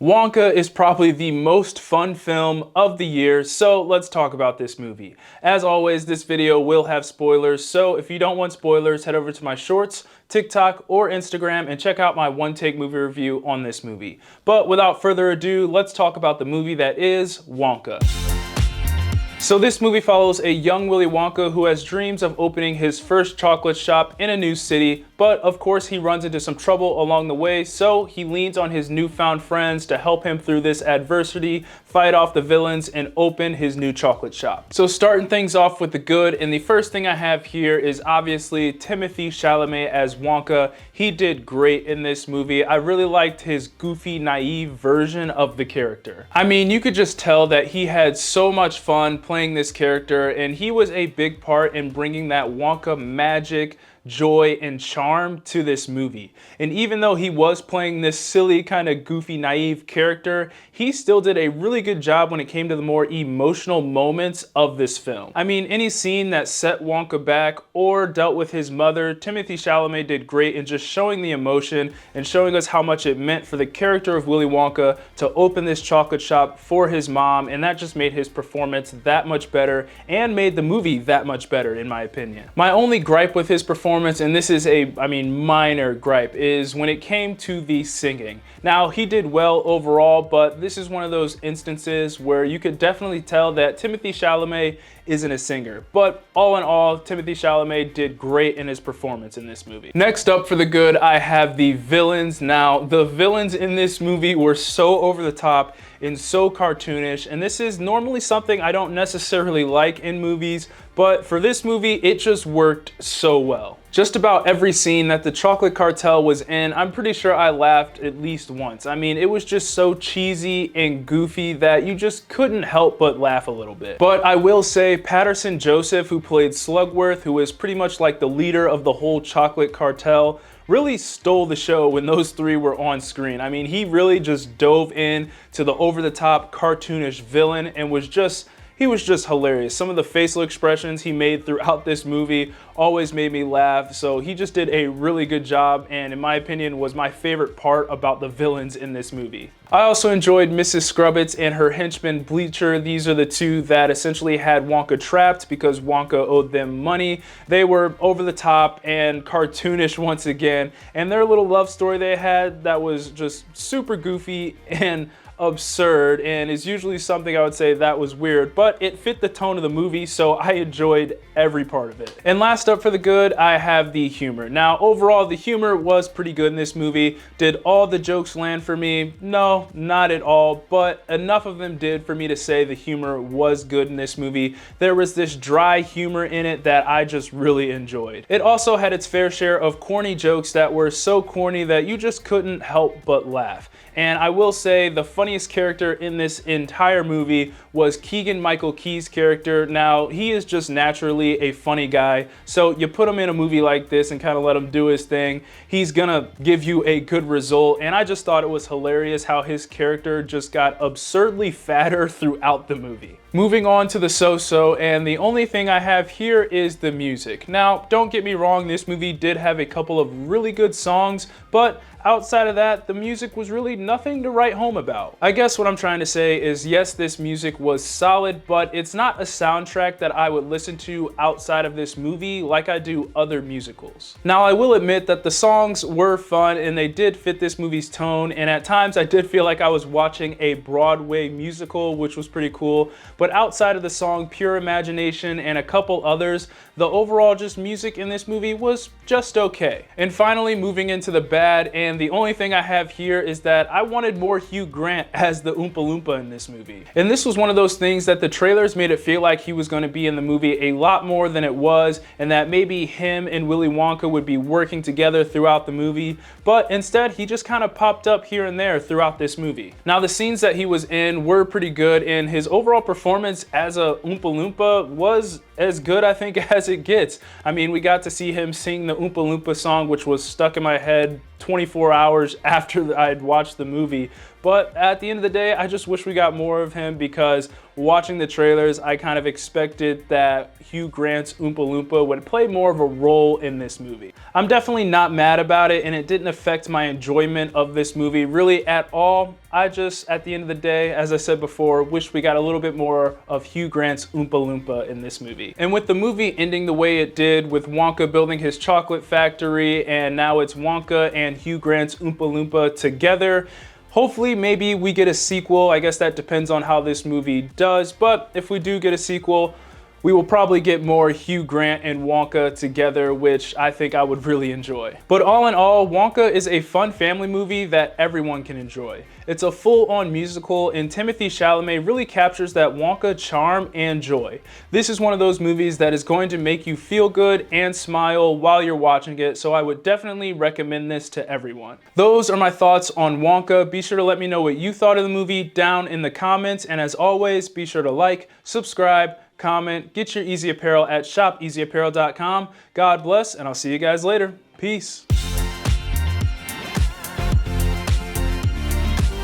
Wonka is probably the most fun film of the year, so let's talk about this movie. As always, this video will have spoilers, so if you don't want spoilers, head over to my shorts, TikTok, or Instagram and check out my one-take movie review on this movie. But without further ado, let's talk about the movie that is Wonka. So this movie follows a young Willy Wonka who has dreams of opening his first chocolate shop in a new city, but of course he runs into some trouble along the way, so he leans on his newfound friends to help him through this adversity, fight off the villains, and open his new chocolate shop. So starting things off with the good, and the first thing I have here is obviously Timothee Chalamet as Wonka. He did great in this movie. I really liked his goofy, naive version of the character. I mean, you could just tell that he had so much fun playing this character, and he was a big part in bringing that Wonka magic, joy, and charm to this movie. And even though he was playing this silly, kind of goofy, naive character, he still did a really good job when it came to the more emotional moments of this film. I mean, any scene that set Wonka back or dealt with his mother, Timothee Chalamet did great in just showing the emotion and showing us how much it meant for the character of Willy Wonka to open this chocolate shop for his mom, and that just made his performance that much better and made the movie that much better, in my opinion. My only gripe with his performance, and this is a, minor gripe, is when it came to the singing. Now, he did well overall, but this is one of those instances where you could definitely tell that Timothee Chalamet isn't a singer. But all in all, Timothee Chalamet did great in his performance in this movie. Next up for the good, I have the villains. Now, the villains in this movie were so over the top and so cartoonish, and this is normally something I don't necessarily like in movies, but for this movie, it just worked so well. Just about every scene that the chocolate cartel was in, I'm pretty sure I laughed at least once. I mean, it was just so cheesy and goofy that you just couldn't help but laugh a little bit. But I will say, Patterson Joseph, who played Slugworth, who was pretty much like the leader of the whole chocolate cartel, really stole the show when those three were on screen. I mean, he really just dove in to the over-the-top cartoonish villain and he was just hilarious. Some of the facial expressions he made throughout this movie always made me laugh. So he just did a really good job, and in my opinion was my favorite part about the villains in this movie. I also enjoyed Mrs. Scrubbits and her henchman Bleacher. These are the two that essentially had Wonka trapped because Wonka owed them money. They were over the top and cartoonish once again, and their little love story they had that was just super goofy and absurd, and is usually something I would say that was weird, but it fit the tone of the movie, so I enjoyed every part of it. And last up for the good, I have the humor. Now, overall, the humor was pretty good in this movie. Did all the jokes land for me? No, not at all, but enough of them did for me to say the humor was good in this movie. There was this dry humor in it that I just really enjoyed. It also had its fair share of corny jokes that were so corny that you just couldn't help but laugh. And I will say the funniest character in this entire movie was Keegan-Michael Key's character. Now, he is just naturally a funny guy, so you put him in a movie like this and kind of let him do his thing, he's gonna give you a good result. And I just thought it was hilarious how his character just got absurdly fatter throughout the movie. Moving on to the so-so, and the only thing I have here is the music. Now, don't get me wrong, this movie did have a couple of really good songs, but outside of that, the music was really nothing to write home about. I guess what I'm trying to say is, yes, this music was solid, but it's not a soundtrack that I would listen to outside of this movie like I do other musicals. Now, I will admit that the songs were fun and they did fit this movie's tone, and at times I did feel like I was watching a Broadway musical, which was pretty cool. But outside of the song Pure Imagination and a couple others, the overall just music in this movie was just okay. And finally, moving into the bad, and the only thing I have here is that I wanted more Hugh Grant as the Oompa Loompa in this movie. And this was one of those things that the trailers made it feel like he was going to be in the movie a lot more than it was, and that maybe him and Willy Wonka would be working together throughout the movie, but instead he just kind of popped up here and there throughout this movie. Now, the scenes that he was in were pretty good, and his overall performance as a Oompa Loompa was as good, I think, as it gets. I mean, we got to see him sing the Oompa Loompa song, which was stuck in my head 24 hours after I'd watched the movie. But at the end of the day, I just wish we got more of him, because watching the trailers, I kind of expected that Hugh Grant's Oompa Loompa would play more of a role in this movie. I'm definitely not mad about it, and it didn't affect my enjoyment of this movie really at all. I just, at the end of the day, as I said before, wish we got a little bit more of Hugh Grant's Oompa Loompa in this movie. And with the movie ending the way it did, with Wonka building his chocolate factory, and now it's Wonka and Hugh Grant's Oompa Loompa together, hopefully, maybe we get a sequel. I guess that depends on how this movie does, but if we do get a sequel, we will probably get more Hugh Grant and Wonka together, which I think I would really enjoy. But all in all, Wonka is a fun family movie that everyone can enjoy. It's a full-on musical, and Timothee Chalamet really captures that Wonka charm and joy. This is one of those movies that is going to make you feel good and smile while you're watching it, so I would definitely recommend this to everyone. Those are my thoughts on Wonka. Be sure to let me know what you thought of the movie down in the comments, and as always, be sure to like, subscribe, comment, get your Eazy Apparel at shopeasyapparel.com. God bless, and I'll see you guys later. Peace.